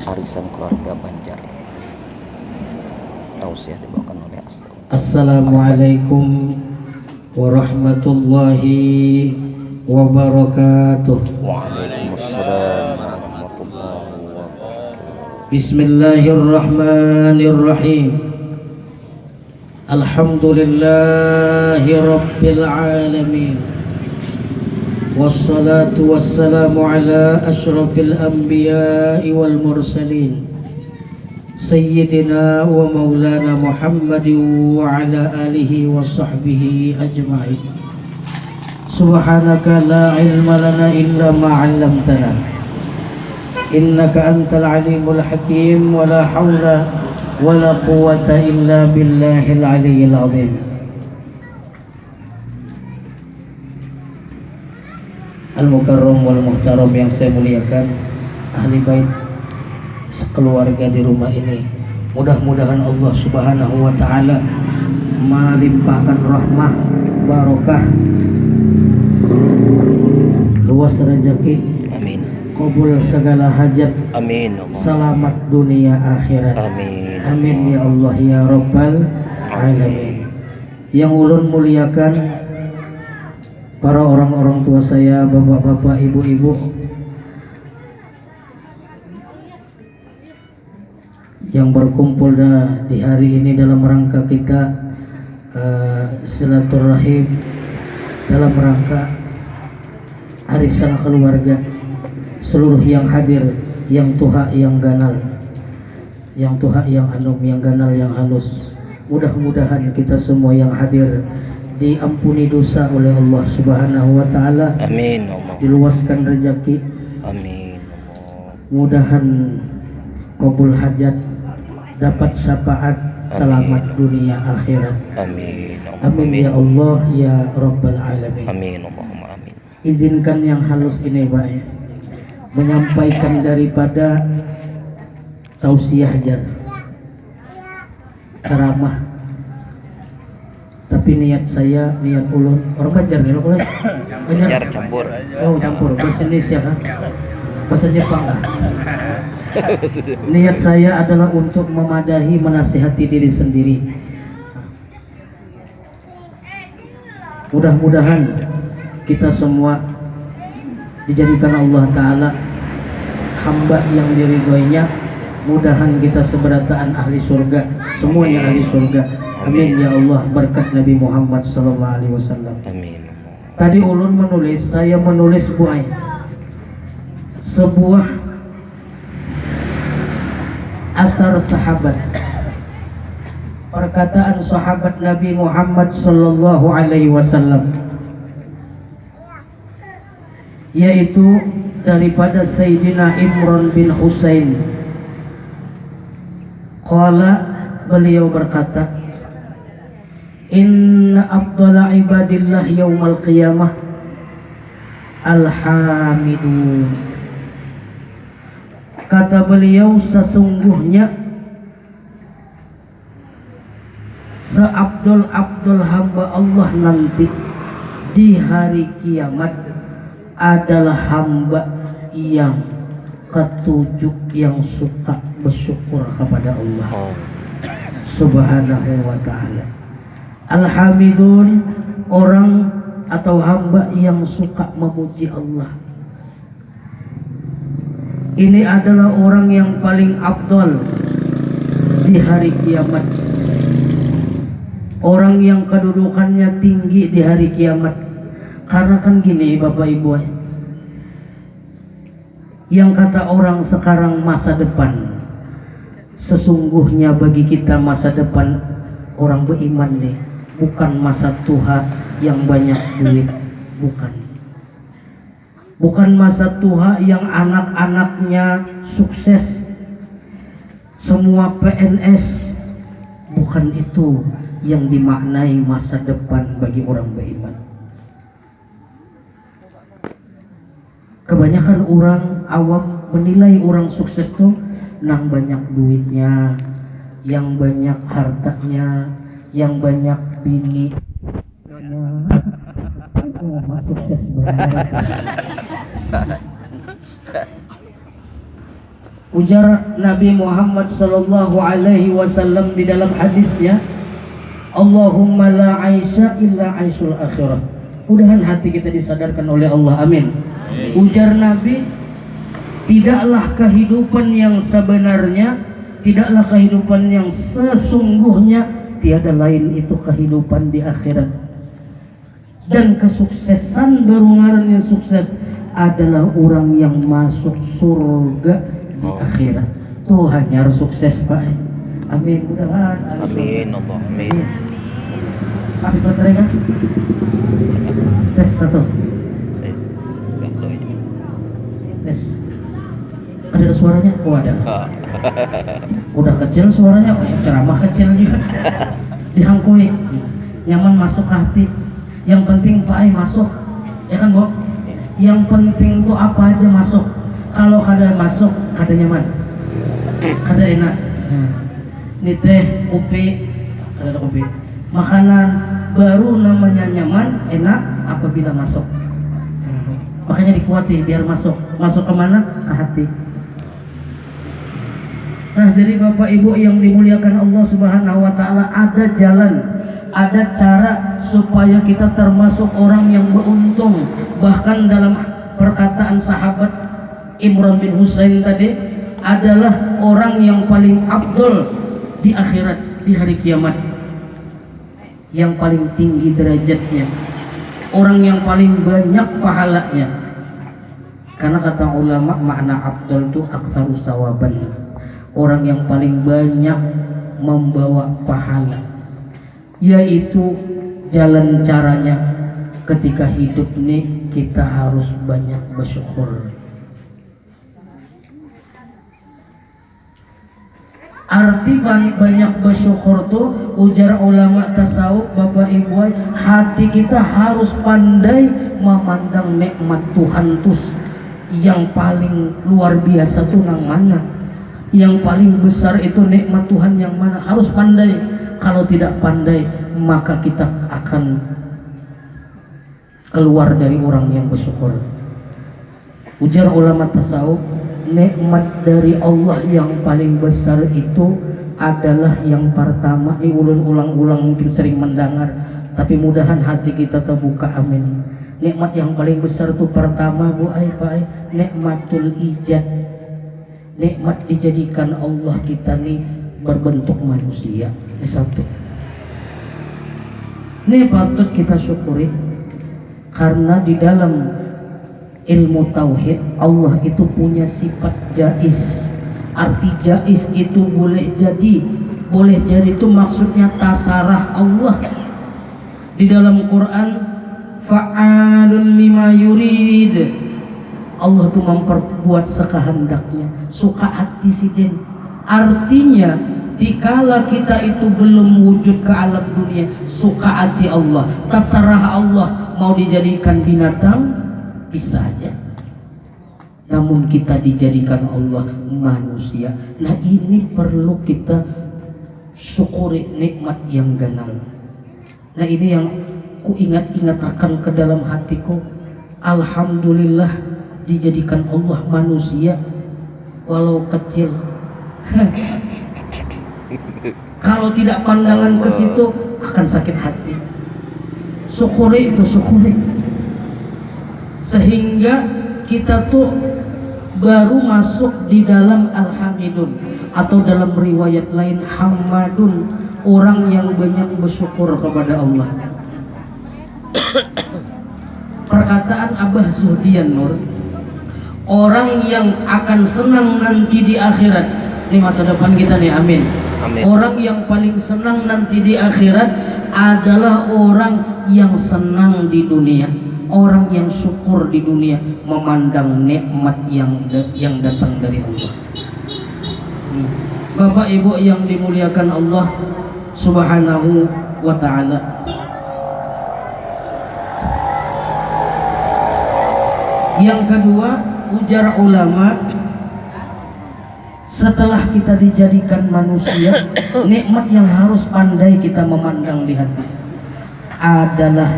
arisan keluarga Banjar. Tausiah dibawakan oleh Assalamualaikum warahmatullahi wabarakatuh. Waalaikumsalam warahmatullahi wabarakatuh. Bismillahirrahmanirrahim. Alhamdulillahi rabbil alamin. Wassalatu wassalamu ala asyrafil anbiya'i wal mursalin Sayyidina wa maulana Muhammadin wa ala alihi wa sahbihi ajma'in. Subhanaka la ilma lana illa ma 'allamtana innaka antal alimul hakim wa la hawla wa la quwwata illa billahil aliyyil azim. Al-Mukarram wal Muhtaram yang saya muliakan, ahli bait keluarga di rumah ini, mudah-mudahan Allah Subhanahu wa taala melimpahkan rahmah, barokah, luas rezeki, Amin. kabul segala hajat, Amin. selamat dunia akhirat. Amin. Amin ya Allah ya Rabbal alamin. Yang ulun muliakan para orang-orang tua saya, bapak-bapak, ibu-ibu yang berkumpul di hari ini dalam rangka kita silaturahim, dalam rangka arisan keluarga, seluruh yang hadir, yang tuha, yang ganal, yang tuha, yang anum, yang ganal, yang halus, mudah-mudahan kita semua yang hadir diampuni dosa oleh Allah Subhanahu wa taala. Amin. Diluaskan rezeki. Amin. Mudahan kabul hajat, dapat syafaat, selamat dunia akhirat. Amin. Amin ya Allah ya Rabbal alamin. Amin. Allahumma amin. Izinkan yang halus ini baik menyampaikan daripada tausiah jar, ceramah, tapi niat saya, niat ulun orang Banjar nih, lo Banjar campur. Oh campur bahasa Indonesia kan, bahasa Jepang kan. Niat saya adalah untuk memadahi, menasihati diri sendiri. Mudah-mudahan kita semua dijadikan Allah Ta'ala hamba yang diridhoinya. Mudahan kita seberataan ahli surga, semuanya ahli surga. Amin ya Allah, berkat Nabi Muhammad SAW. Amin. Tadi ulun menulis, saya menulis buai sebuah asar sahabat, perkataan sahabat Nabi Muhammad sallallahu alaihi wasallam, yaitu daripada Sayyidina Imran bin Husain. Qala, beliau berkata, inna afdala ibadillah yaumal qiyamah alhamidun. Kata beliau, sesungguhnya seabdul-abdul hamba Allah nanti di hari kiamat adalah hamba yang ketujuh yang suka bersyukur kepada Allah Subhanahu wa ta'ala. Alhamidun, orang atau hamba yang suka memuji Allah. Ini adalah orang yang paling afdal di hari kiamat, orang yang kedudukannya tinggi di hari kiamat. Karena kan gini Bapak Ibu, yang kata orang sekarang masa depan, sesungguhnya bagi kita masa depan orang beriman nih, bukan masa tua yang banyak duit, bukan masa tua yang anak-anaknya sukses, semua PNS. Bukan itu yang dimaknai masa depan bagi orang beriman. Kebanyakan orang awam menilai orang sukses tuh nang banyak duitnya, yang banyak hartanya, yang banyak bini. Sukses banget. Ujar Nabi Muhammad sallallahu alaihi wasallam di dalam hadisnya, Allahumma la aisha illa aisyul akhirah. Mudahan hati kita disadarkan oleh Allah, amin. Ujar Nabi, tidaklah kehidupan yang sebenarnya, tidaklah kehidupan yang sesungguhnya, tiada lain itu kehidupan di akhirat. Dan kesuksesan berungaran yang sukses adalah orang yang masuk surga di akhirat. Tuh hanya harus sukses Pak. Amin, mudahan. Amin, Allah, amin. Habis baterai kan? Tes satu. Tes. Ada suaranya? Oh ada. Udah kecil suaranya, oh, ya, ceramah kecil juga. Dihangkui, nyaman masuk ke hati. Yang penting Pak Ai masuk, ya kan Bu? Yang penting tuh apa aja masuk. Kalau kada masuk, kada nyaman, kada enak. Ini teh, kopi, kada ada kopi. Makanan baru namanya nyaman, enak apabila masuk. Makanya dikuati biar masuk. Masuk kemana? Ke hati. Nah, jadi Bapak Ibu yang dimuliakan Allah Subhanahu wa taala, ada jalan, ada cara supaya kita termasuk orang yang beruntung. Bahkan dalam perkataan sahabat Imran bin Husain tadi, adalah orang yang paling afdol di akhirat, di hari kiamat, yang paling tinggi derajatnya, orang yang paling banyak pahalanya. Karena kata ulama, makna afdol itu aksaru sawaban, orang yang paling banyak membawa pahala. Yaitu jalan caranya ketika hidup nih, kita harus banyak bersyukur. Arti banyak bersyukur tuh, ujar ulama tasawuf Bapak Ibu, hati kita harus pandai memandang nikmat Tuhan tuh yang paling luar biasa tuh nang mana, yang paling besar itu nikmat Tuhan yang mana, harus pandai. Kalau tidak pandai, maka kita akan keluar dari orang yang bersyukur. Ujar ulama tasawuf, nikmat dari Allah yang paling besar itu adalah yang pertama. Ini ulun ulang-ulang mungkin sering mendengar, tapi mudahan hati kita terbuka, amin. Nikmat yang paling besar itu pertama Bu Ai, Pak Ai, nikmatul ijad. Nikmat dijadikan Allah kita nih berbentuk manusia. Ini satu. Ini patut kita syukuri, karena di dalam ilmu tauhid Allah itu punya sifat jaiz. Arti jaiz itu boleh jadi. Boleh jadi itu maksudnya tasarah Allah. Di dalam Quran, fa'alun lima yurid, Allah itu memperbuat sekehendaknya, suka hati sidin. Artinya dikala kita itu belum wujud ke alam dunia, suka hati Allah, terserah Allah. Mau dijadikan binatang bisa aja, namun kita dijadikan Allah manusia. Nah, ini perlu kita syukuri nikmat yang ganal. Nah, ini yang ku ingat-ingat akan ke dalam hatiku. Alhamdulillah dijadikan Allah manusia, walau kecil. Kalau tidak pandangan ke situ akan sakit hati. Syukuri itu, syukuri. Sehingga kita tuh baru masuk di dalam Al-Hamidun, atau dalam riwayat lain Hamadun, orang yang banyak bersyukur kepada Allah. Perkataan Abah Zuhdian Nur, orang yang akan senang nanti di akhirat. Ini masa depan kita nih, amin. Amin. Orang yang paling senang nanti di akhirat adalah orang yang senang di dunia, orang yang syukur di dunia, memandang nikmat yang datang dari Allah. Bapak Ibu yang dimuliakan Allah Subhanahu wa ta'ala, yang kedua, ujar ulama, setelah kita dijadikan manusia, nikmat yang harus pandai kita memandang di hati adalah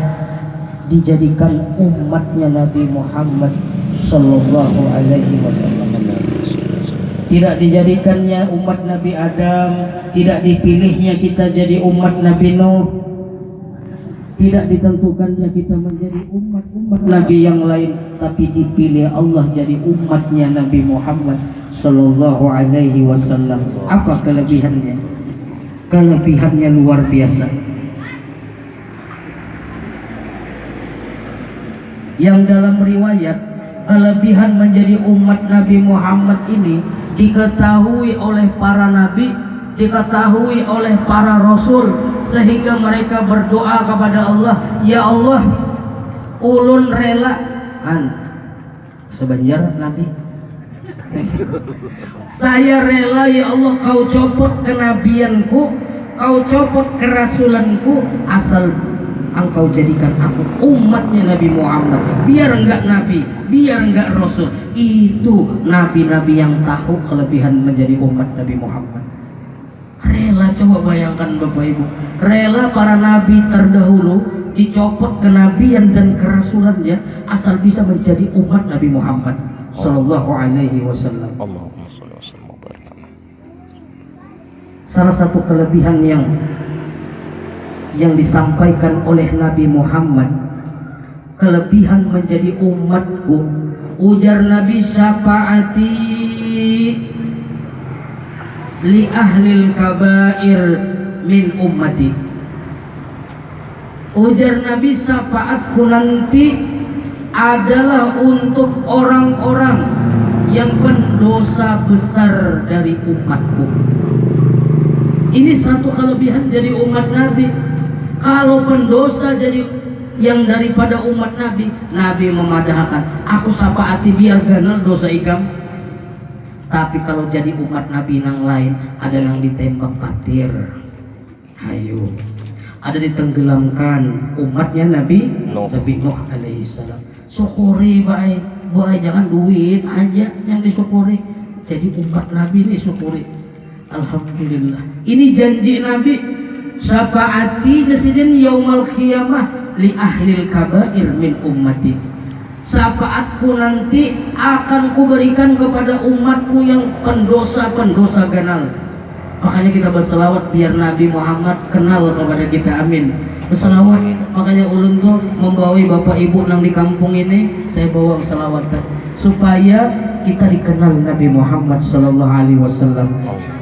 dijadikan umatnya Nabi Muhammad Sallallahu Alaihi Wasallam. tidak dijadikannya umat Nabi Adam, tidak dipilihnya kita jadi umat Nabi Nuh, tidak ditentukannya kita menjadi umat Nabi yang lain, tapi dipilih Allah jadi umatnya Nabi Muhammad Sallallahu Alaihi Wasallam. Apa kelebihannya? Kelebihannya luar biasa. Yang dalam riwayat, kelebihan menjadi umat Nabi Muhammad ini diketahui oleh para nabi, diketahui oleh para rasul, sehingga mereka berdoa kepada Allah, ya Allah, ulun rela sebanjar Nabi, saya rela ya Allah kau copot kenabianku, kau copot kerasulanku, asal engkau jadikan aku umatnya Nabi Muhammad. Biar enggak nabi, biar enggak rasul. Itu nabi-nabi yang tahu kelebihan menjadi umat Nabi Muhammad. Rela, coba bayangkan Bapak Ibu, rela para nabi terdahulu dicopot kenabian dan kerasulannya asal bisa menjadi umat Nabi Muhammad Sallallahu Alaihi Wasallam. Allahumma sholli wa sallim wa barik. Salah satu kelebihan yang disampaikan oleh Nabi Muhammad, kelebihan menjadi umatku, ujar Nabi, syafaati li ahlil kabair min ummati. Ujar Nabi, syafaatku nanti adalah untuk orang-orang yang pendosa besar dari umatku. Ini satu kelebihan jadi umat Nabi. Kalau pendosa jadi yang daripada umat Nabi, Nabi memadahkan, aku syafaati biar ganal dosa ikam. Tapi kalau jadi umat Nabi yang lain, ada yang ditembak patir, ayo, ada ditenggelamkan umatnya Nabi Nuh alaihissalam. Syukuri baik, jangan duit aja yang disyukuri. Jadi umat Nabi ini syukuri, alhamdulillah. Ini janji Nabi, syafaati jasidin yaumal qiyamah li ahlil kabair min ummati. Syafaatku nanti akan kuberikan kepada umatku yang pendosa-pendosa ganal. Makanya kita berselawat biar Nabi Muhammad kenal kepada kita, amin. Berselawat, makanya ulun tuh membawai bapak ibu nang di kampung ini, saya bawa selawat supaya kita dikenal Nabi Muhammad Sallallahu Alaihi Wasallam.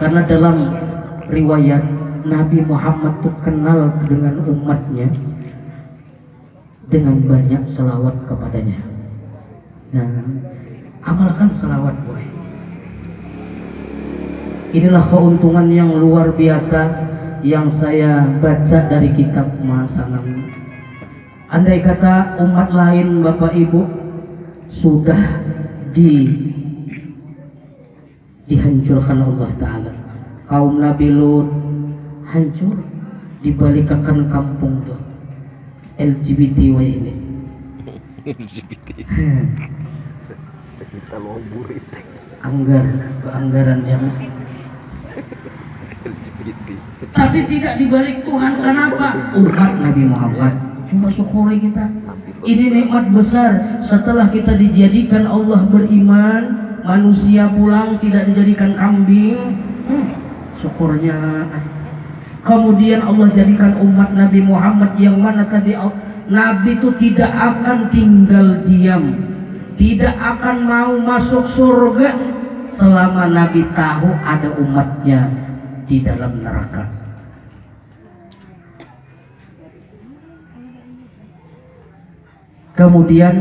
Karena dalam riwayat Nabi Muhammad tuh kenal dengan umatnya dengan banyak selawat kepadanya. Nah, amalkan selawat boy. Inilah keuntungan yang luar biasa yang saya baca dari kitab Masanam. Andai kata umat lain Bapak Ibu sudah dihancurkan Allah Ta'ala, kaum Nabi Lut hancur, dibalikkan kampung tuh LGBT ini. LGBT. Kita lobur itu. Anggaran yang LGBT. Tapi tidak dibalik Tuhan. Kenapa? Umat Nabi Muhammad. Cuma syukuri kita. Ini nikmat besar. Setelah kita dijadikan Allah beriman, manusia pulang tidak dijadikan kambing. Syukurnya. Kemudian Allah jadikan umat Nabi Muhammad yang mana tadi Nabi itu tidak akan tinggal diam, tidak akan mau masuk surga selama Nabi tahu ada umatnya di dalam neraka. Kemudian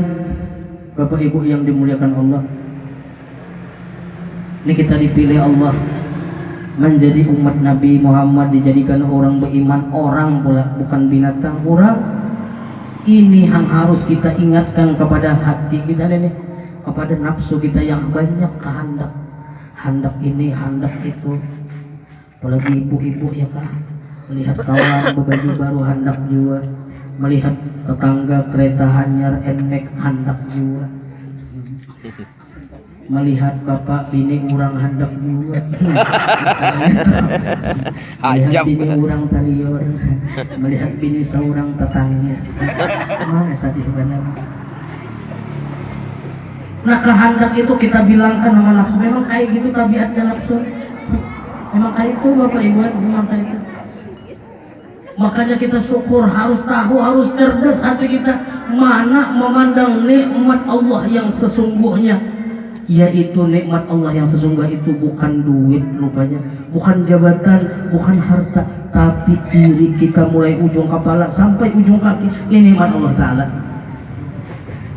Bapak Ibu yang dimuliakan Allah, ini kita dipilih Allah menjadi umat Nabi Muhammad, dijadikan orang beriman, orang pula bukan binatang, orang. Ini yang harus kita ingatkan kepada hati kita ini, kepada nafsu kita yang banyak kehendak, hendak ini, hendak itu. Apalagi ibu-ibu ya kak, melihat kawan berbaju baru hendak juga, melihat tetangga kereta hanyar enmek hendak juga, melihat bapak bini orang hendak juga, melihat bini orang talior, melihat bini seorang tetangis, emang sedih benar. Nah kehendak itu kita bilangkan sama nafsu, memang kayak gitu tabiatnya nafsu. Memang kayak itu Bapak Ibu, memang kayak itu. Makanya kita syukur, harus tahu, harus cerdas hati kita mana memandang nikmat Allah yang sesungguhnya, yaitu nikmat Allah yang sesungguhnya itu bukan duit rupanya, bukan jabatan, bukan harta, tapi diri kita mulai ujung kepala sampai ujung kaki. Ini nikmat Allah Ta'ala.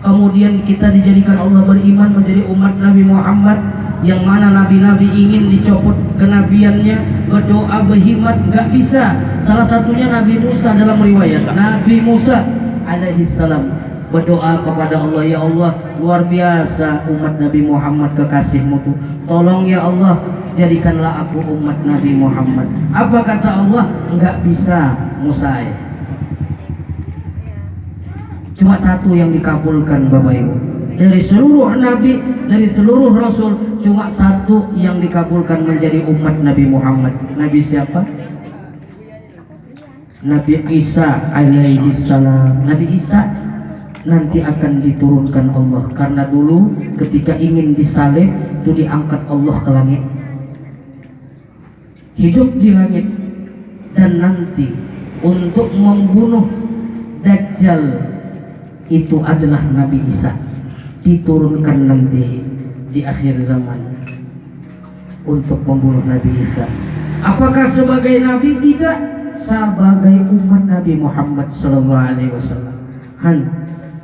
Kemudian kita dijadikan Allah beriman menjadi umat Nabi Muhammad, yang mana nabi-nabi ingin dicopot kenabiannya, berdoa berhikmat nggak bisa. Salah satunya Nabi Musa dalam riwayat, Nabi Musa alaihi salam berdoa kepada Allah, ya Allah, luar biasa umat Nabi Muhammad kekasihmu tuh, tolong ya Allah jadikanlah aku umat Nabi Muhammad. Apa kata Allah? Nggak bisa Musa. Cuma satu yang dikabulkan Bapak Ibu. Dari seluruh nabi, dari seluruh rasul, cuma satu yang dikabulkan menjadi umat Nabi Muhammad. Nabi siapa? Nabi Isa alaihi salam. Nabi Isa nanti akan diturunkan Allah, karena dulu ketika ingin disalib itu diangkat Allah ke langit, hidup di langit, dan nanti untuk membunuh Dajjal itu adalah Nabi Isa, diturunkan nanti di akhir zaman untuk membunuh Nabi Isa. Apakah sebagai Nabi? Tidak, sebagai umat Nabi Muhammad SAW.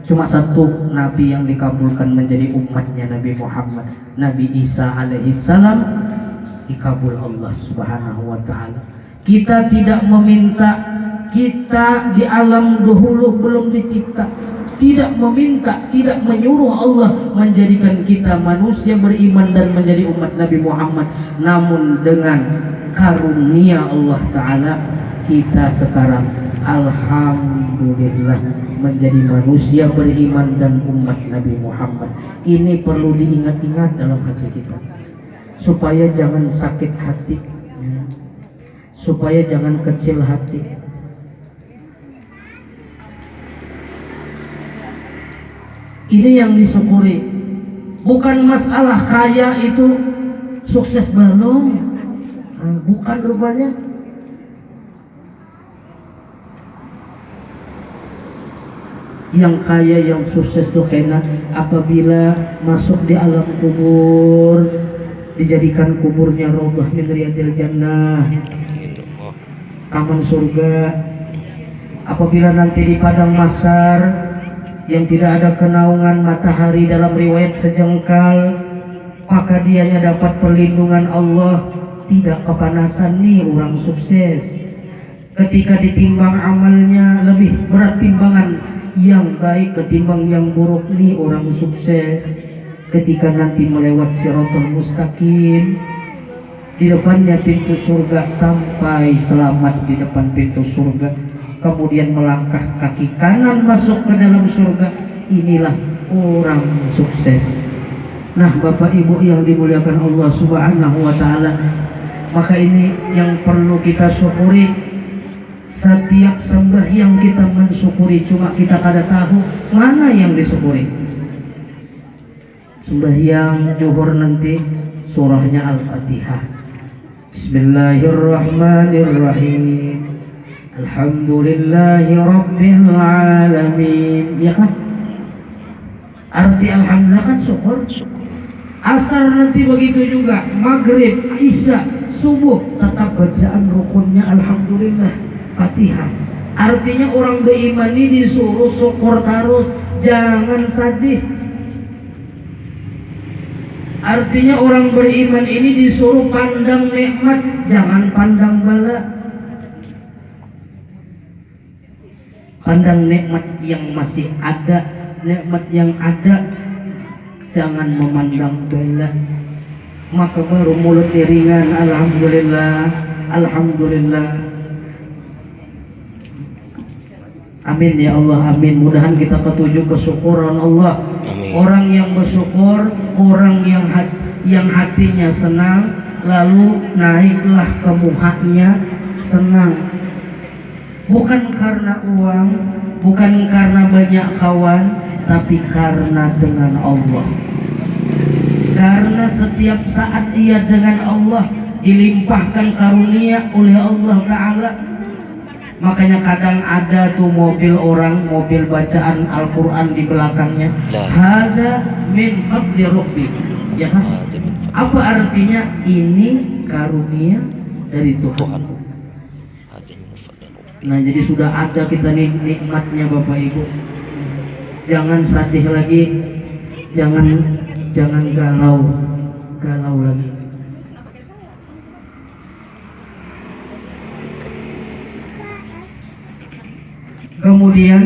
Cuma satu Nabi yang dikabulkan menjadi umatnya Nabi Muhammad, Nabi Isa alaihissalam, dikabul Allah Subhanahu wa Ta'ala. Kita tidak meminta, kita di alam dahulu belum dicipta, tidak meminta, tidak menyuruh Allah menjadikan kita manusia beriman dan menjadi umat Nabi Muhammad. Namun dengan karunia Allah Ta'ala, kita sekarang alhamdulillah menjadi manusia beriman dan umat Nabi Muhammad. Ini perlu diingat-ingat dalam hati kita, supaya jangan sakit hati, supaya jangan kecil hati. Ini yang disyukuri, bukan masalah kaya itu sukses belum, bukan rupanya. Yang kaya, yang sukses itu kena apabila masuk di alam kubur, dijadikan kuburnya raudhah min riyadil jannah, taman surga. Apabila nanti di padang mahsyar yang tidak ada kenaungan matahari dalam riwayat sejengkal, maka dianya dapat perlindungan Allah, tidak kepanasan. Nih orang sukses. Ketika ditimbang amalnya lebih berat timbangan yang baik ketimbang yang buruk, nih orang sukses. Ketika nanti melewat Shiratal Mustaqim, di depannya pintu surga, sampai selamat di depan pintu surga, kemudian melangkah kaki kanan masuk ke dalam surga, inilah orang sukses. Nah Bapak Ibu yang dimuliakan Allah Subhanahu wa Ta'ala, maka ini yang perlu kita syukuri. Setiap sembahyang kita mensyukuri, cuma kita kada tahu mana yang disyukuri. Sembahyang zuhur nanti surahnya Al-Fatihah, Bismillahirrahmanirrahim, Alhamdulillahi Rabbil Alamin, ya kan? Arti Alhamdulillah kan syukur. Asar nanti begitu juga, maghrib, isya, subuh, tetap bacaan rukunnya Alhamdulillah, Fatihah. Artinya orang beriman ini disuruh syukur terus, jangan sedih. Artinya orang beriman ini disuruh pandang nikmat, jangan pandang bala. Pandang nikmat yang masih ada, nikmat yang ada, jangan memandang bala. Maka baru mulut ringan, alhamdulillah, alhamdulillah. Amin ya Allah, amin. Mudahan kita ketujuh kesyukuran Allah. Amin. Orang yang bersyukur, orang yang hatinya senang, lalu naiklah ke muhanya senang. Bukan karena uang, bukan karena banyak kawan, tapi karena dengan Allah. Karena setiap saat ia dengan Allah dilimpahkan karunia oleh Allah Ta'ala. Makanya kadang ada tuh mobil orang, mobil bacaan Al-Quran di belakangnya, hada min fadli rabbik, ya kan? Apa artinya? Ini karunia dari Tuhan. Nah, jadi sudah ada kita nih nikmatnya Bapak Ibu. Jangan sedih lagi, jangan galau lagi. Kemudian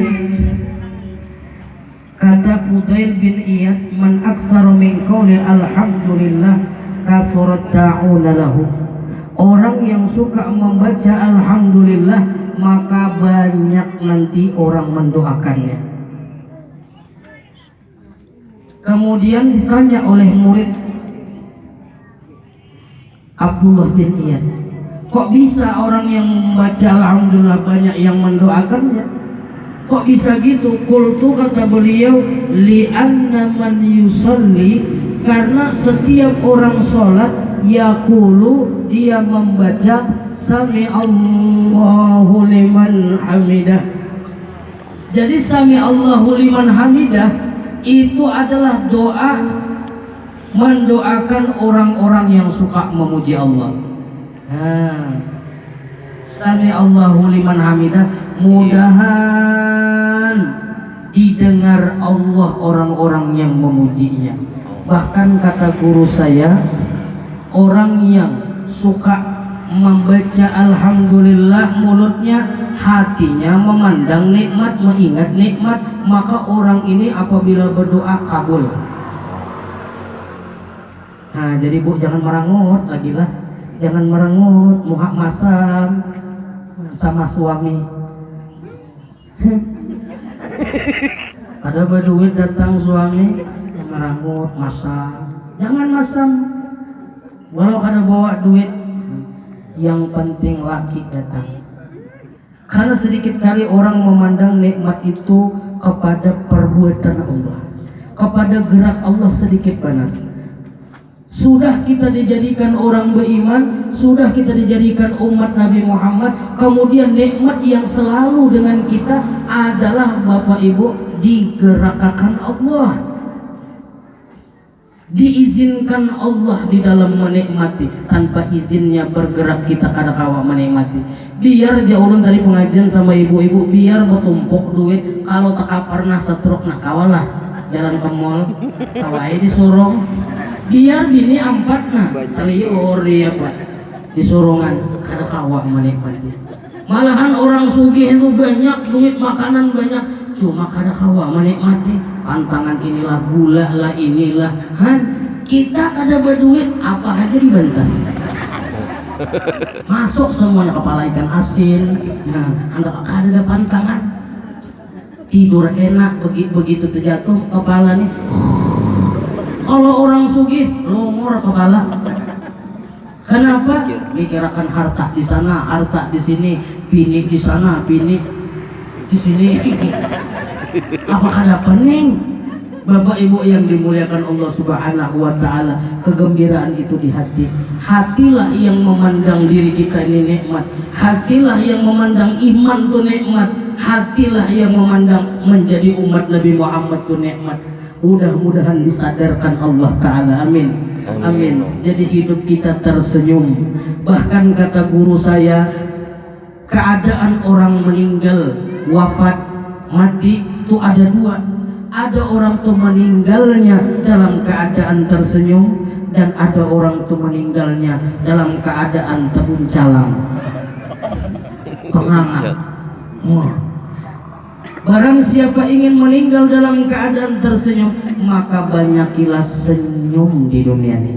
kata Fudail bin Iyad, man aksaru min qawli alhamdulillah kafarat da'una lahu. Orang yang suka membaca alhamdulillah maka banyak nanti orang mendoakannya. Kemudian ditanya oleh murid Abdullah bin Iyad, kok bisa orang yang membaca alhamdulillah banyak yang mendoakannya? Kok bisa gitu? Qultu, kata beliau, li'anna man yusalli, karena setiap orang sholat yaqulu, dia membaca sami Allahu liman hamidah. Jadi sami Allahu liman hamidah itu adalah doa mendoakan orang-orang yang suka memuji Allah. Sami Allahu liman hamidah, mudahan didengar Allah orang-orang yang memujinya. Bahkan kata guru saya, orang yang suka membaca alhamdulillah mulutnya, hatinya memandang nikmat, mengingat nikmat, maka orang ini apabila berdoa kabul. Nah, jadi Bu, jangan merangut lagi lah. Jangan merengut, muhak masam sama suami. Ada berduit datang suami merengut, masam. Jangan masam. Walau kada bawa duit, yang penting laki datang. Karena sedikit kali orang memandang nikmat itu kepada perbuatan Allah, kepada gerak Allah sedikit banget. Sudah kita dijadikan orang beriman, sudah kita dijadikan umat Nabi Muhammad, kemudian nikmat yang selalu dengan kita adalah Bapak Ibu digerakkan Allah, diizinkan Allah di dalam menikmati. Tanpa izinnya bergerak kita kada kawa menikmati. Biar jauhlun tadi pengajian sama ibu-ibu, biar bertumpuk duit, kalau tak pernah setruk nak kawalah jalan ke mall, kawai disuruh. Biar bini ampat nah teliur dia Pak disuruhan, kada kawa menikmati. Malahan orang sugih itu banyak duit, makanan banyak, cuma kada kawa menikmati. Pantangan inilah, gula lah inilah, kita kada berduit apa aja dibentas. Masuk semuanya, kepala ikan asin, anda kada ada pantangan. Tidur enak, begitu terjatuh kepala nih. Kalau orang sugih longor kepala. Kenapa? Mikirkan harta di sana, harta di sini, bini di sana, bini di sini. Apa ada pening? Bapak Ibu yang dimuliakan Allah Subhanahu wa Ta'ala, kegembiraan itu di hati. Hatilah yang memandang diri kita ini nikmat. Hatilah yang memandang iman itu nikmat. Hatilah yang memandang menjadi umat Nabi Muhammad itu nikmat. Mudah-mudahan disadarkan Allah Ta'ala, amin. Amin. Jadi hidup kita tersenyum. Bahkan kata guru saya, keadaan orang meninggal, wafat, mati itu ada dua. Ada orang tuh meninggalnya dalam keadaan tersenyum, dan ada orang tuh meninggalnya dalam keadaan tebuncalang, penganga. Barang siapa ingin meninggal dalam keadaan tersenyum, maka banyakilah senyum di dunia ini.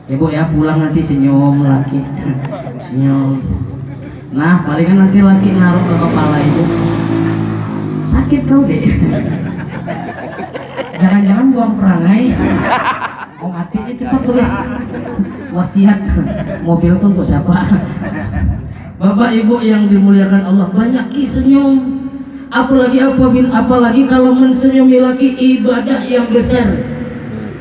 Ibu ya, pulang nanti senyum laki, senyum. Nah, palingan nanti laki naruh ke kepala ibu, sakit kau deh. Jangan-jangan buang perangai. Oh, matinya cepat tulis wasiat. Mobil itu untuk siapa? Bapak Ibu yang dimuliakan Allah, banyak senyum. apalagi kalau mensenyumi laki ibadah yang besar.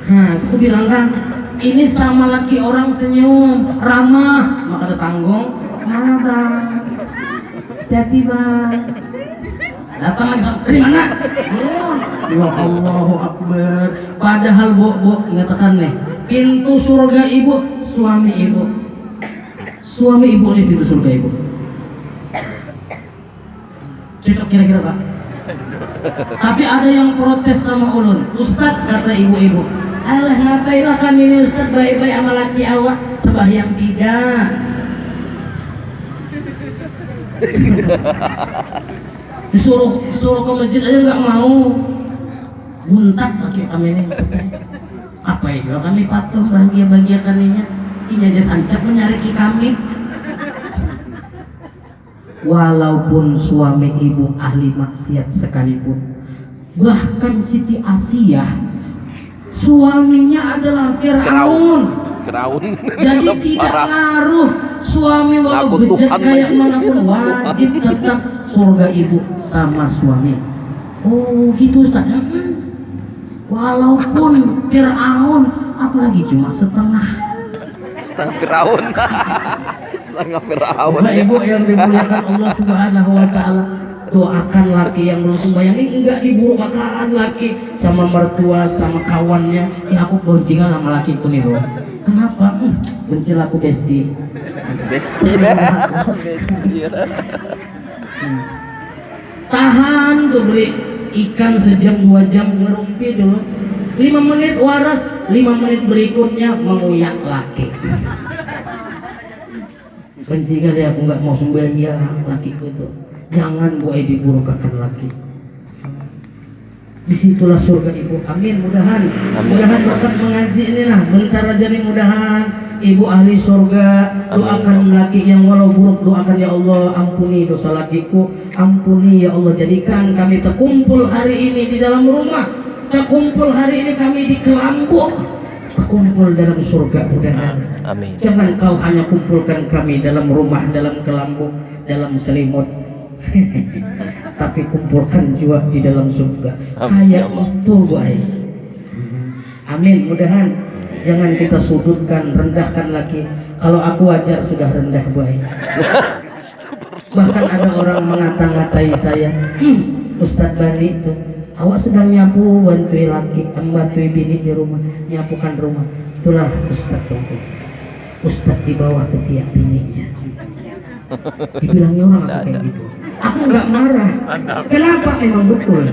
Nah, aku bilang kan, ini sama laki orang senyum ramah, maka ada tanggung. Mana bang? Hati bang. Datang lagi dari mana? Ya Allahu Akbar. Padahal bu ngatakan nih, pintu surga ibu, suami ibu nih pintu surga ibu. Cocok kira-kira pak? Tapi ada yang protes sama ulun. Ustadz, kata ibu-ibu, alah ngapailah kami ini Ustadz baik-baik sama laki awak sembahyang 3. disuruh ke masjid aja nggak mau, buntak laki kami ini. Apa itu kami patung bahagia kaninya ini aja sancap menyariki kami. Walaupun suami ibu ahli maksiat sekalipun, bahkan Siti Asiyah suaminya adalah Fir'aun. Jadi tidak ngaruh suami walau bejat kayak manapun, wajib tetap surga ibu sama suami. Oh gitu Ustaz. Walaupun Fir'aun, apalagi cuma setengah Fir'aun. Setengah Fir'aun. Bapak ibu yang dimuliakan Allah Subhanahu wa taala, doakan laki yang belum sembahyang ini enggak diburkakan laki sama mertua sama kawannya. Ya aku boncingan sama lakiku nih bro. Kenapa? Benci aku besti. Tahan tuh beli ikan sejam 2 jam ngerumpi dulu. 5 menit waras, 5 menit berikutnya menguyak laki. Benci kali aku nggak mau sembahyang lakiku itu. Jangan boleh diburkakan laki. Disitulah surga ibu. Amin. Mudahan dapat mengaji ini nah. Bentar aja nih mudahan ibu ahli surga. Doakan laki yang walau buruk, doakan ya Allah ampuni dosa lakiku. Ampuni ya Allah, jadikan kami terkumpul hari ini di dalam rumah. Terkumpul hari ini kami di Kelambu. Terkumpul dalam surga mudahan. Amin. Jangan kau hanya kumpulkan kami dalam rumah, dalam kelambu, dalam selimut. Tapi kumpulkan juga di dalam surga. Kayak itu baik. Amin. Mudahan jangan kita sudutkan, rendahkan lagi. Kalau aku wajar sudah rendah baik. Bahkan ada orang mengata-ngatai saya, Ustadz Bani itu, awak sedang nyapu bantuin laki, bantuin bini di rumah, nyapukan rumah. Itulah Ustadz itu. Ustadz di bawah ketiak bininya. Dibilangnya orang aku kayak gitu. Aku nggak marah. Kenapa? Emang betul.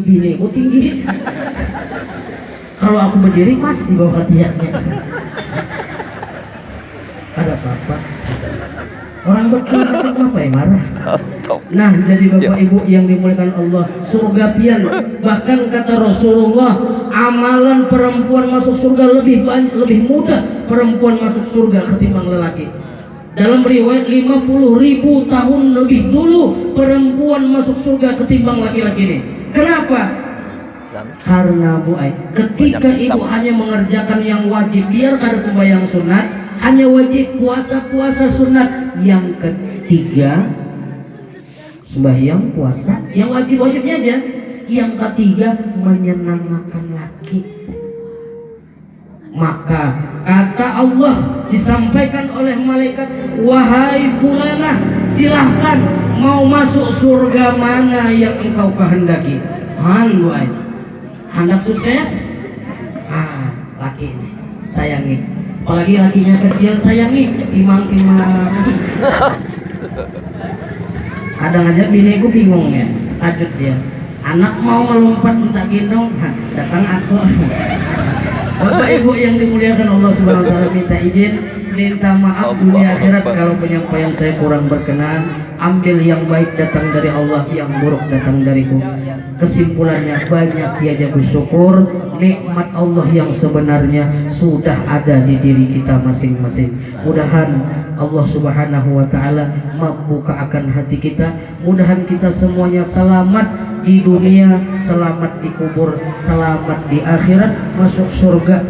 Bini aku tinggi. Kalau aku berdiri mas di bawah ketiaknya. Ada apa-apa. Orang betul kenapa ya marah? Nah jadi bapak ibu yang dimuliakan Allah, surga pian. Bahkan kata Rasulullah, amalan perempuan masuk surga lebih banyak, lebih mudah perempuan masuk surga ketimbang lelaki. Dalam riwayat 50.000 tahun lebih dulu perempuan masuk surga ketimbang laki-laki ini. Kenapa? Karena Bu Ai, ketika ibu hanya mengerjakan yang wajib, biar kada sembahyang sunat, hanya wajib puasa sunat. Yang ketiga sembahyang puasa yang wajib-wajibnya aja. Yang ketiga menyenangkan laki. Maka kata Allah disampaikan oleh malaikat, wahai fulanah, silahkan mau masuk surga mana yang engkau kehendaki. Hai, hendak sukses, laki ini sayangi. Apalagi lakinya kecil sayangi, timang-timang. Kadang aja biniku bingung ya, tajud dia. Anak mau melompat minta gendong, datang aku. Bapak ibu yang dimuliakan Allah Subhanahu wa taala, minta izin, minta maaf dunia akhirat kalau penyampaian saya kurang berkenan. Ambil yang baik datang dari Allah, yang buruk datang dariku. Kesimpulannya banyak aja bersyukur, nikmat Allah yang sebenarnya sudah ada di diri kita masing-masing. Mudahan Allah Subhanahu wa taala membukakan hati kita. Mudahan kita semuanya selamat di dunia, selamat di kubur, selamat di akhirat, masuk surga.